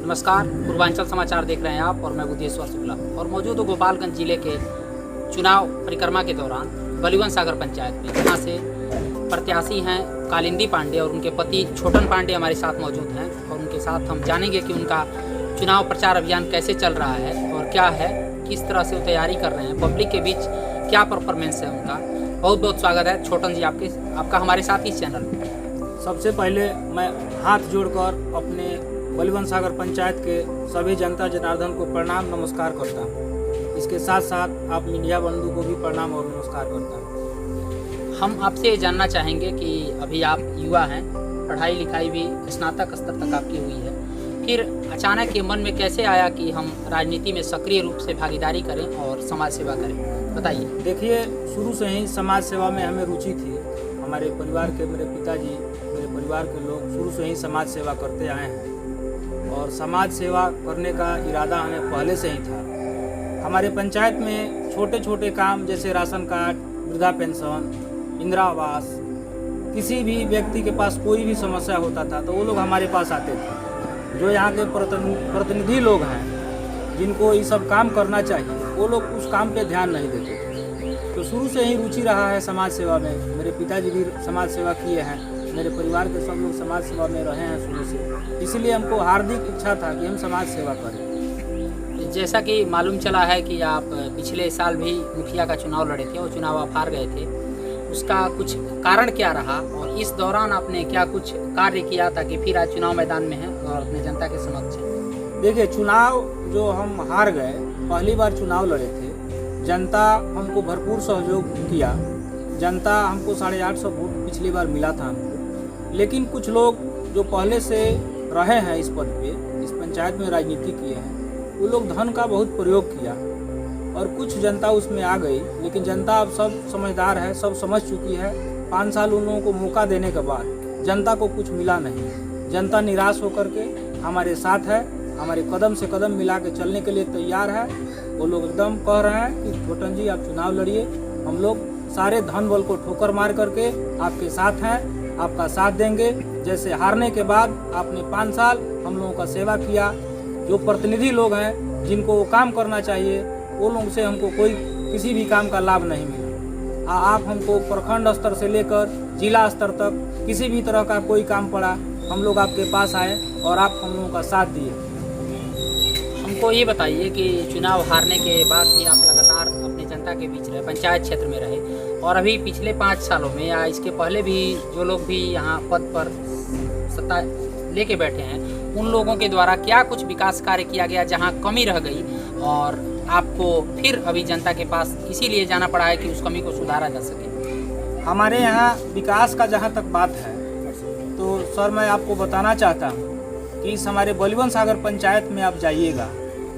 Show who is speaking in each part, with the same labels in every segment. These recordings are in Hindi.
Speaker 1: नमस्कार, पूर्वांचल समाचार देख रहे हैं आप और मैं बुद्धेश्वर शुक्ला और मौजूद हूँ गोपालगंज जिले के चुनाव परिक्रमा के दौरान बलिवन सागर पंचायत में, जहाँ से प्रत्याशी हैं कालिंदी पांडे और उनके पति छोटन पांडे हमारे साथ मौजूद हैं और उनके साथ हम जानेंगे कि उनका चुनाव प्रचार अभियान कैसे चल रहा है और क्या है, किस तरह से वो तैयारी कर रहे हैं, पब्लिक के बीच क्या परफॉर्मेंस है उनका। बहुत बहुत स्वागत है छोटन जी आपका हमारे साथ इस चैनल में।
Speaker 2: सबसे पहले मैं हाथ जोड़कर अपने बलिवन सागर पंचायत के सभी जनता जनार्दन को प्रणाम नमस्कार करता हूँ। इसके साथ साथ आप मीडिया बंधु को भी प्रणाम और नमस्कार करता हूँ।
Speaker 1: हम आपसे ये जानना चाहेंगे कि अभी आप युवा हैं, पढ़ाई लिखाई भी स्नातक स्तर तक आपकी हुई है, फिर अचानक ये मन में कैसे आया कि हम राजनीति में सक्रिय रूप से भागीदारी करें और समाज सेवा करें, बताइए।
Speaker 2: देखिए, शुरू से ही समाज सेवा में हमें रुचि थी। हमारे परिवार के मेरे पिताजी, मेरे परिवार के लोग शुरू से ही समाज सेवा करते आए हैं और समाज सेवा करने का इरादा हमें पहले से ही था। हमारे पंचायत में छोटे छोटे काम जैसे राशन कार्ड, वृद्धा पेंशन, इंदिरा आवास, किसी भी व्यक्ति के पास कोई भी समस्या होता था तो वो लोग हमारे पास आते थे। जो यहाँ के प्रतिनिधि लोग हैं जिनको ये सब काम करना चाहिए, वो लोग उस काम पे ध्यान नहीं देते थे। तो शुरू से ही रुचि रहा है समाज सेवा में। मेरे पिताजी भी समाज सेवा किए हैं, मेरे परिवार के सब लोग समाज सेवा में रहे हैं शुरू से, इसलिए हमको हार्दिक इच्छा था कि हम समाज सेवा करें।
Speaker 1: जैसा कि मालूम चला है कि आप पिछले साल भी मुखिया का चुनाव लड़े थे और चुनाव आप हार गए थे, उसका कुछ कारण क्या रहा और इस दौरान आपने क्या कुछ कार्य किया ताकि फिर आज चुनाव मैदान में हैं और अपने जनता के समक्ष हैं?
Speaker 2: देखिए, चुनाव जो हम हार गए, पहली बार चुनाव लड़े थे, जनता हमको भरपूर सहयोग किया। जनता हमको 850 वोट पिछली बार मिला था हमको। लेकिन कुछ लोग जो पहले से रहे हैं इस पद पे, इस पंचायत में राजनीति किए हैं, वो लोग धन का बहुत प्रयोग किया और कुछ जनता उसमें आ गई। लेकिन जनता अब सब समझदार है, सब समझ चुकी है। 5 साल उन लोगों को मौका देने के बाद जनता को कुछ मिला नहीं। जनता निराश होकर के हमारे साथ है, हमारे कदम से कदम मिला के चलने के लिए तैयार है। वो लोग एकदम कह रहे हैं कि छोटन जी आप चुनाव लड़िए, हम लोग सारे धन बल को ठोकर मार करके आपके साथ हैं, आपका साथ देंगे। जैसे हारने के बाद आपने 5 साल हम लोगों का सेवा किया, जो प्रतिनिधि लोग हैं जिनको वो काम करना चाहिए, वो लोग से हमको कोई किसी भी काम का लाभ नहीं मिला। आप हमको प्रखंड स्तर से लेकर जिला स्तर तक किसी भी तरह का कोई काम पड़ा, हम लोग आपके पास आए और आप हम लोगों का साथ दिए।
Speaker 1: हमको ये बताइए कि चुनाव हारने के बाद भी आप लगातार अपने जनता के बीच रहे, पंचायत क्षेत्र में रहे और अभी पिछले 5 सालों में या इसके पहले भी जो लोग भी यहाँ पद पर सत्ता लेके बैठे हैं, उन लोगों के द्वारा क्या कुछ विकास कार्य किया गया जहाँ कमी रह गई और आपको फिर अभी जनता के पास इसीलिए जाना पड़ा है कि उस कमी को सुधारा जा सके?
Speaker 2: हमारे यहाँ विकास का जहाँ तक बात है तो सर मैं आपको बताना चाहता हूँ कि इस हमारे बलिवन सागर पंचायत में आप जाइएगा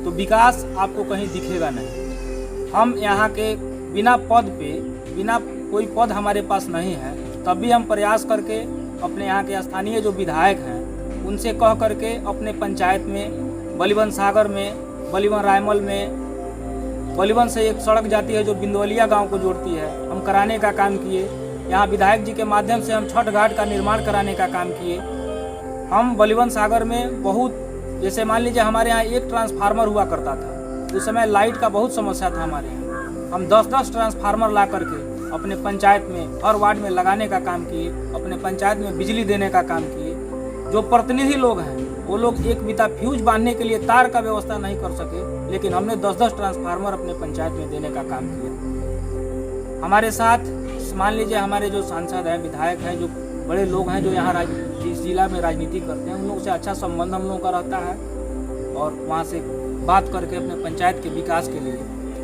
Speaker 2: तो विकास आपको कहीं दिखेगा नहीं। हम यहाँ के बिना कोई पद हमारे पास नहीं है, तब भी हम प्रयास करके अपने यहाँ के स्थानीय जो विधायक हैं उनसे कह करके अपने पंचायत में, बलिवन सागर में, बलिवन रायमल में, बलिवन से एक सड़क जाती है जो बिंदवलिया गांव को जोड़ती है, हम कराने का काम किए। यहाँ विधायक जी के माध्यम से हम छठ घाट का निर्माण कराने का काम किए। हम बलिवन सागर में बहुत, जैसे मान लीजिए हमारे यहाँ एक ट्रांसफार्मर हुआ करता था, उस समय लाइट का बहुत समस्या था हमारे यहाँ। हम 10-10 ट्रांसफार्मर ला करके अपने पंचायत में हर वार्ड में लगाने का काम किए, अपने पंचायत में बिजली देने का काम किए। जो प्रतिनिधि लोग हैं वो लोग एक बिता फ्यूज बांधने के लिए तार का व्यवस्था नहीं कर सके, लेकिन हमने 10-10 ट्रांसफार्मर अपने पंचायत में देने का काम किया। हमारे साथ मान लीजिए हमारे जो सांसद हैं, विधायक हैं, जो बड़े लोग हैं जो यहाँ इस जिला में राजनीति करते हैं, उन लोगों से अच्छा संबंध हम लोगों का रहता है और वहाँ से बात करके अपने पंचायत के विकास के लिए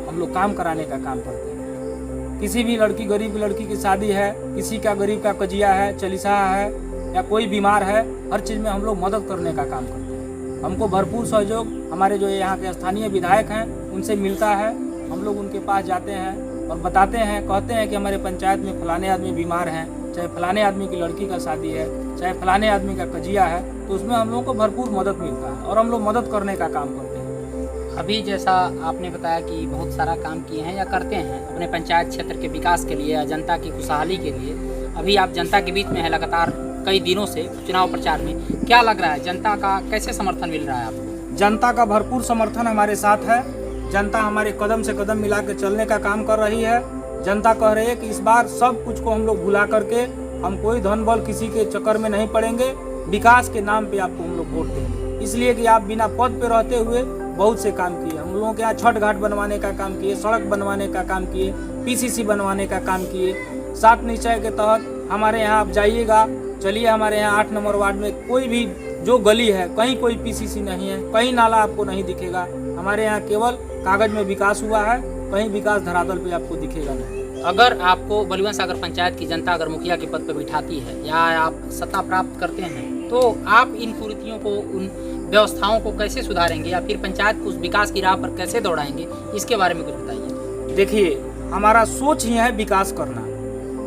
Speaker 2: हम लोग काम कराने का काम करते हैं। किसी भी लड़की, गरीब लड़की की शादी है, किसी का गरीब का कजिया है, चलीसा है या कोई बीमार है, हर चीज़ में हम लोग मदद करने का काम करते हैं। हमको भरपूर सहयोग हमारे जो यहाँ के स्थानीय विधायक हैं उनसे मिलता है। हम लोग उनके पास जाते हैं और बताते हैं, कहते हैं कि हमारे पंचायत में फलाने आदमी बीमार हैं, चाहे फलाने आदमी की लड़की का शादी है, चाहे फलाने आदमी का कजिया है, तो उसमें हम लोगों को भरपूर मदद मिलता है और हम लोग मदद करने का काम करते हैं।
Speaker 1: अभी जैसा आपने बताया कि बहुत सारा काम किए हैं या करते हैं अपने पंचायत क्षेत्र के विकास के लिए या जनता की खुशहाली के लिए, अभी आप जनता के बीच में है लगातार कई दिनों से चुनाव प्रचार में, क्या लग रहा है जनता का कैसे समर्थन मिल रहा है आपको?
Speaker 2: जनता का भरपूर समर्थन हमारे साथ है। जनता हमारे कदम से कदम मिला के चलने का काम कर रही है। जनता कह रही है कि इस बार सब कुछ को हम लोग भुला करके हम कोई धन बल किसी के चक्कर में नहीं पड़ेंगे, विकास के नाम पे आपको हम लोग वोट देंगे। इसलिए कि आप बिना पद पे रहते हुए बहुत से काम किए। हम लोगों के यहाँ छठ घाट बनवाने का काम किए, सड़क बनवाने का काम किए, पीसीसी बनवाने का काम किए। 7 निश्चय के तहत हमारे यहाँ आप जाइएगा, चलिए हमारे यहाँ 8 नंबर वार्ड में कोई भी जो गली है कहीं कोई पीसीसी नहीं है, कहीं नाला आपको नहीं दिखेगा। हमारे यहाँ केवल कागज में विकास हुआ है, कहीं विकास धरातल पे आपको दिखेगा नहीं।
Speaker 1: अगर आपको बलुवन सागर पंचायत की जनता अगर मुखिया के पद पर बिठाती है या आप सत्ता प्राप्त करते हैं तो आप इन कुरीतियों को, उन व्यवस्थाओं को कैसे सुधारेंगे या फिर पंचायत को उस विकास की राह पर कैसे दौड़ाएंगे, इसके बारे में कुछ बताइए।
Speaker 2: देखिए, हमारा सोच ही है विकास करना,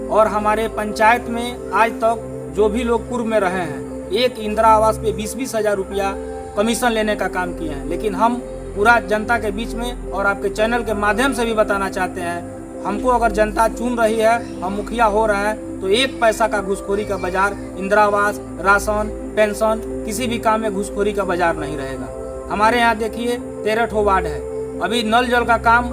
Speaker 2: और हमारे पंचायत में आज तक जो भी लोग पूर्व में रहे हैं, एक इंदिरा आवास पे 20-20 हज़ार रुपया कमीशन लेने का काम किए हैं। लेकिन हम पूरा जनता के बीच में और आपके चैनल के माध्यम से भी बताना चाहते हैं, हमको अगर जनता चुन रही है, हम मुखिया हो रहे हैं, तो 1 पैसा का घूसखोरी का बाजार, इंदिरा आवास, राशन, पेंशन, किसी भी काम में घूसखोरी का बाजार नहीं रहेगा। हमारे यहाँ देखिए 13 ठो वार्ड है, अभी नल जल का काम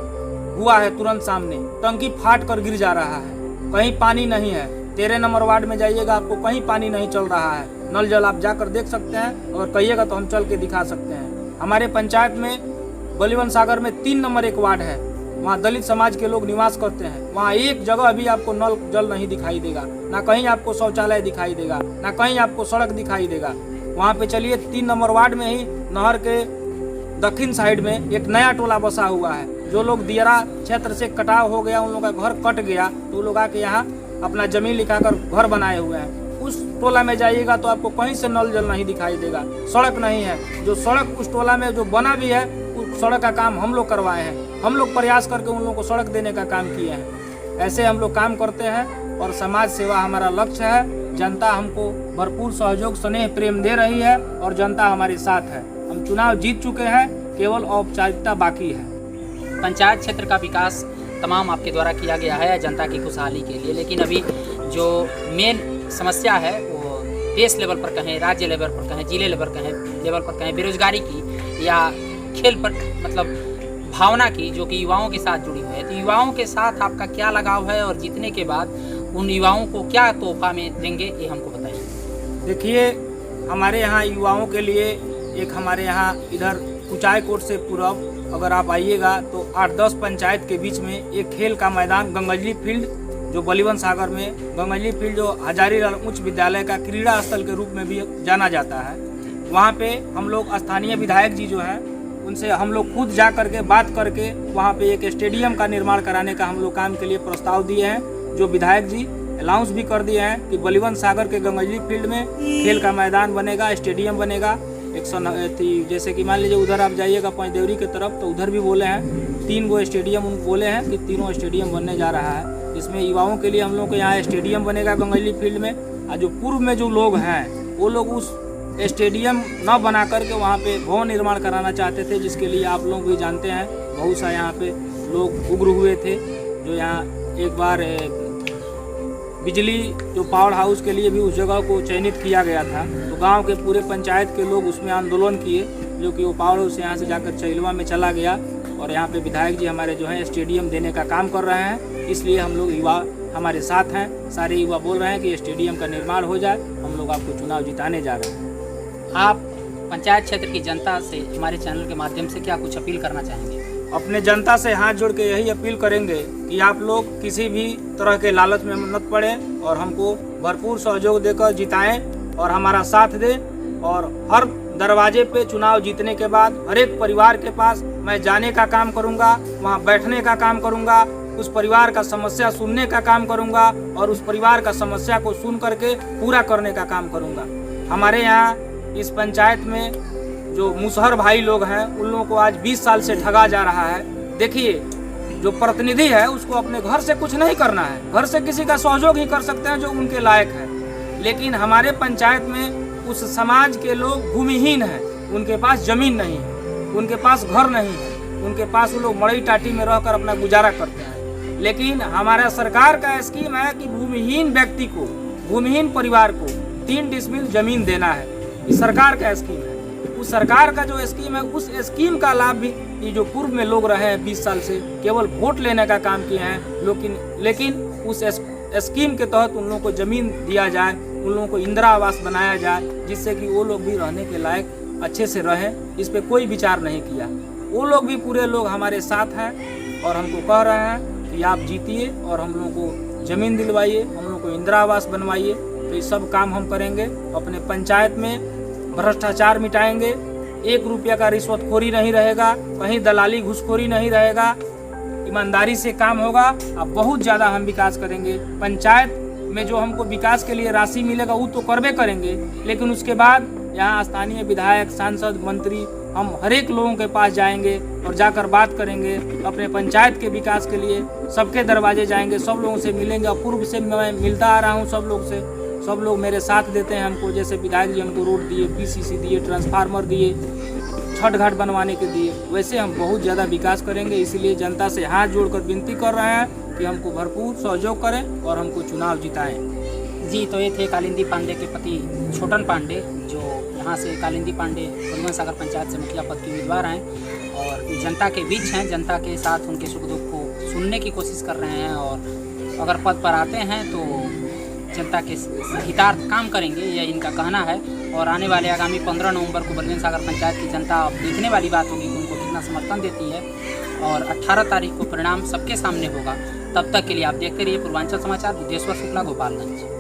Speaker 2: हुआ है, तुरंत सामने टंकी फाट कर गिर जा रहा है, कहीं पानी नहीं है। 13 नंबर वार्ड में जाइएगा, आपको कहीं पानी नहीं चल रहा है। नल जल आप जाकर देख सकते हैं, और कहिएगा तो हम चल के दिखा सकते हैं। हमारे पंचायत में बलिवन सागर में 3 नंबर एक वार्ड है, वहाँ दलित समाज के लोग निवास करते हैं। वहाँ एक जगह भी आपको नल जल नहीं दिखाई देगा, ना कहीं आपको शौचालय दिखाई देगा, ना कहीं आपको सड़क दिखाई देगा। वहाँ पे चलिए 3 नंबर वार्ड में ही नहर के दक्षिण साइड में एक नया टोला बसा हुआ है। जो लोग दियरा क्षेत्र से कटाव हो गया, उन लोगों का घर कट गया, तो लोग आके यहाँ अपना जमीन लिखाकर घर बनाए हुए हैं। उस टोला में जाइएगा तो आपको कहीं से नल जल नहीं दिखाई देगा, सड़क नहीं है। जो सड़क उस टोला में जो बना भी है, उस सड़क का काम हम लोग करवाए हैं। हम लोग प्रयास करके उन लोगों को सड़क देने का काम किए हैं। ऐसे हम लोग काम करते हैं और समाज सेवा हमारा लक्ष्य है। जनता हमको भरपूर सहयोग, स्नेह, प्रेम दे रही है और जनता हमारे साथ है। हम चुनाव जीत चुके हैं, केवल औपचारिकता बाकी है।
Speaker 1: पंचायत क्षेत्र का विकास तमाम आपके द्वारा किया गया है जनता की खुशहाली के लिए, लेकिन अभी जो मेन समस्या है वो देश लेवल पर कहें, राज्य लेवल पर कहें, जिले लेवल पर कहें, बेरोजगारी की या खेल पर मतलब भावना की, जो कि युवाओं के साथ जुड़ी हुई है। तो युवाओं के साथ आपका क्या लगाव है और जीतने के बाद उन युवाओं को क्या तोहफा में देंगे, ये हमको बताइए।
Speaker 2: देखिए, हमारे यहाँ युवाओं के लिए एक हमारे यहाँ इधर कुचाई कोट से पूर्व अगर आप आइएगा तो 8-10 पंचायत के बीच में एक खेल का मैदान गंगजली फील्ड, जो बलिवन सागर में गंगजली फील्ड, जो हजारीलाल उच्च विद्यालय का क्रीड़ा स्थल के रूप में भी जाना जाता है, वहाँ पे हम लोग स्थानीय विधायक जी जो हैं उनसे हम लोग खुद जा करके बात करके वहाँ पे एक स्टेडियम का निर्माण कराने का हम लोग काम के लिए प्रस्ताव दिए हैं। जो विधायक जी अनाउंस भी कर दिए हैं कि बलिवन सागर के गंगजली फील्ड में खेल का मैदान बनेगा, स्टेडियम बनेगा। जैसे कि मान लीजिए उधर आप जाइएगा पंचदेवरी की तरफ, तो उधर भी बोले हैं 3 गो स्टेडियम बोले हैं कि 3 स्टेडियम बनने जा रहा है। इसमें युवाओं के लिए हम लोग के यहाँ स्टेडियम बनेगा गंगजली फील्ड में। और जो पूर्व में जो लोग हैं वो लोग उस स्टेडियम न बना करके वहाँ पे भवन निर्माण कराना चाहते थे, जिसके लिए आप लोग भी जानते हैं बहुत सा यहाँ पे लोग उग्र हुए थे। जो यहाँ एक बार बिजली जो पावर हाउस के लिए भी उस जगह को चयनित किया गया था, तो गांव के पूरे पंचायत के लोग उसमें आंदोलन किए, जो कि वो पावर हाउस यहाँ से जाकर चैलवा में चला गया। और यहाँ पे विधायक जी हमारे जो हैं स्टेडियम देने का काम कर रहे हैं। इसलिए हम लोग युवा हमारे साथ हैं, सारे युवा बोल रहे हैं कि स्टेडियम का निर्माण हो जाए, हम लोग आपको चुनाव जिताने जा रहे हैं।
Speaker 1: आप पंचायत क्षेत्र की जनता से हमारे चैनल के माध्यम से क्या कुछ अपील करना चाहेंगे?
Speaker 2: अपने जनता से हाथ जोड़ के यही अपील करेंगे कि आप लोग किसी भी तरह के लालच में मत पड़े और हमको भरपूर सहयोग देकर जिताएं और हमारा साथ दें। और हर दरवाजे पे चुनाव जीतने के बाद हर एक परिवार के पास मैं जाने का काम करूंगा, वहां बैठने का काम करूंगा, उस परिवार का समस्या सुनने का काम करूंगा और उस परिवार का समस्या को सुन करके पूरा करने का काम करूंगा। हमारे यहाँ इस पंचायत में जो मुसहर भाई लोग हैं उन लोगों को आज 20 साल से ठगा जा रहा है। देखिए, जो प्रतिनिधि है उसको अपने घर से कुछ नहीं करना है, घर से किसी का सहयोग ही कर सकते हैं जो उनके लायक है। लेकिन हमारे पंचायत में उस समाज के लोग भूमिहीन हैं, उनके पास जमीन नहीं है, उनके पास घर नहीं है, उनके पास वो लोग मड़ई टाटी में रहकर अपना गुजारा करते हैं। लेकिन हमारा सरकार का स्कीम है कि भूमिहीन व्यक्ति को, भूमिहीन परिवार को 3 डिसमिल जमीन देना है। ये सरकार का स्कीम है। उस सरकार का जो स्कीम है उस स्कीम का लाभ भी ये जो पूर्व में लोग रहे हैं 20 साल से केवल वोट लेने का काम किए हैं, लेकिन उस स्कीम के तहत उन लोगों को ज़मीन दिया जाए, उन लोगों को इंदिरा आवास बनाया जाए, जिससे कि वो लोग भी रहने के लायक अच्छे से रहें। इस पे कोई विचार नहीं किया। वो लोग भी पूरे लोग हमारे साथ हैं और हमको कह रहे हैं कि आप जीतिए और हम लोगों को ज़मीन दिलवाइए, हम लोगों को इंदिरा आवास बनवाइए। तो ये सब काम हम करेंगे। अपने पंचायत में भ्रष्टाचार मिटाएंगे, 1 रुपया का रिश्वतखोरी नहीं रहेगा, कहीं दलाली घुसखोरी नहीं रहेगा, ईमानदारी से काम होगा। अब बहुत ज़्यादा हम विकास करेंगे। पंचायत में जो हमको विकास के लिए राशि मिलेगा वो तो करबे करेंगे, लेकिन उसके बाद यहाँ स्थानीय विधायक, सांसद, मंत्री, हम हर एक लोगों के पास जाएंगे और जाकर बात करेंगे। अपने पंचायत के विकास के लिए सबके दरवाजे जाएंगे, सब लोगों से मिलेंगे। पूर्व से मैं मिलता आ रहा हूँ सब लोग से, सब लोग मेरे साथ देते हैं हमको। जैसे विधायक जी हमको रोड दिए, PCC दिए, ट्रांसफार्मर दिए, छठ घाट बनवाने के दिए, वैसे हम बहुत ज़्यादा विकास करेंगे। इसलिए जनता से हाथ जोड़कर विनती कर रहे हैं कि हमको भरपूर सहयोग करें और हमको चुनाव जिताएं।
Speaker 1: जी, तो ये थे कालिंदी पांडे के पति छोटन पांडे, जो यहाँ से कालिंदी पांडे बलुवन सागर पंचायत से मुखिया पद के उम्मीदवार हैं और जनता के बीच हैं, जनता के साथ उनके सुख दुख को सुनने की कोशिश कर रहे हैं और अगर पद पर आते हैं तो जनता के हितार्थ काम करेंगे, यह इनका कहना है। और आने वाले आगामी 15 नवंबर को बलुवन सागर पंचायत की जनता अब देखने वाली बात होगी कि उनको कितना समर्थन देती है और 18 तारीख को परिणाम सबके सामने होगा। तब तक के लिए आप देखते रहिए पूर्वांचल समाचार। बुद्धेश्वर शुक्ला, गोपालगंज।